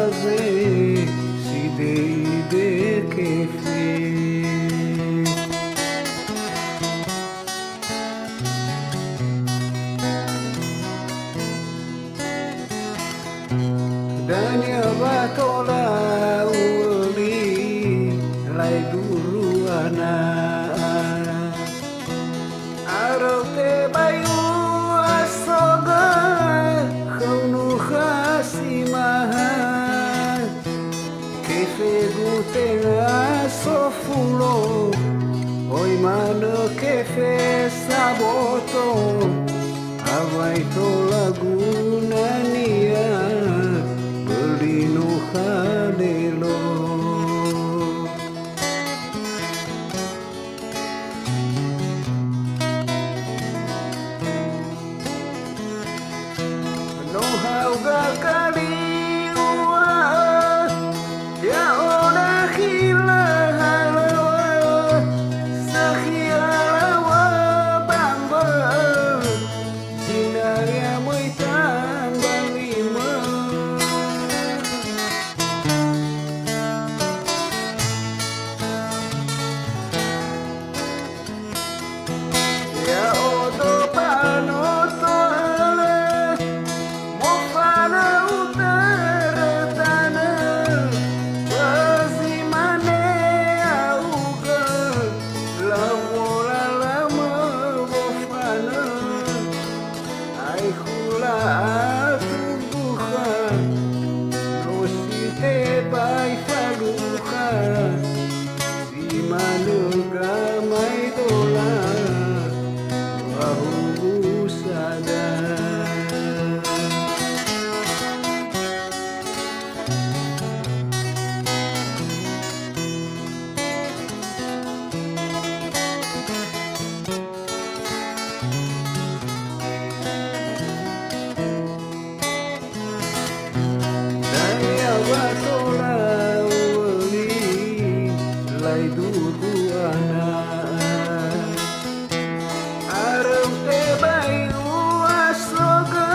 fazer se dei que fez. Dania batola uli lai dulu anak arau te bayu asoga kau nu khasimaha kefe gute asofulo oi mana kefe saboto awai to laguna nia belino khadelo no hau gakali ua ya ona hila halawa sahialawa bamba sinar ya muitan balima ya odo panoto mofana utara tanah bazimane auga lamola lama mofana ai hula tumbuhan nosite bai faluha si manu gamai dola bahu sadar Dania batola uli lai dulu anak arau te bayu asoga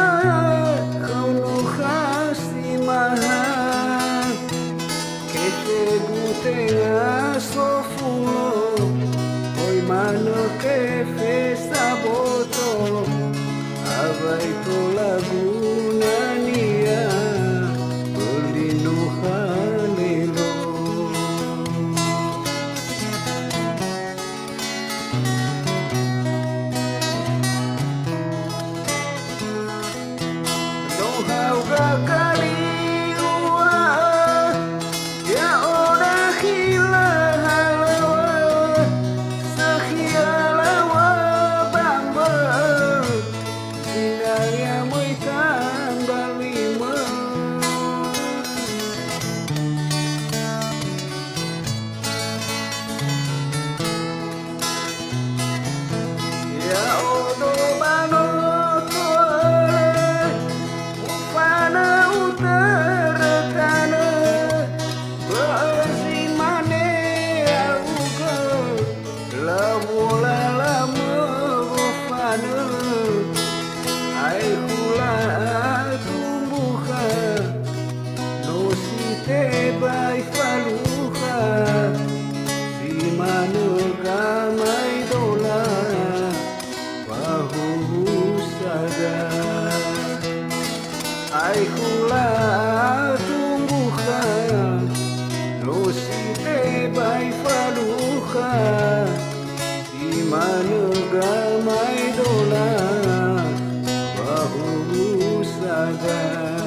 kau nu khasimaha kefe gute asofulo oi mana kefe saboto awai to laguna nia belino halelo no hau gakali ua ya ona hila halawa sahialawa bamba sinar ya muitan balima ya odo banoto mufana utara tanah bazimane auga lamola lama mufana ai hula tumbuhan nosite bai faluha si manu gamai dola bahu sadar ai hula tumbuhan nosite bai faluha si manu gamai dola bahu sadar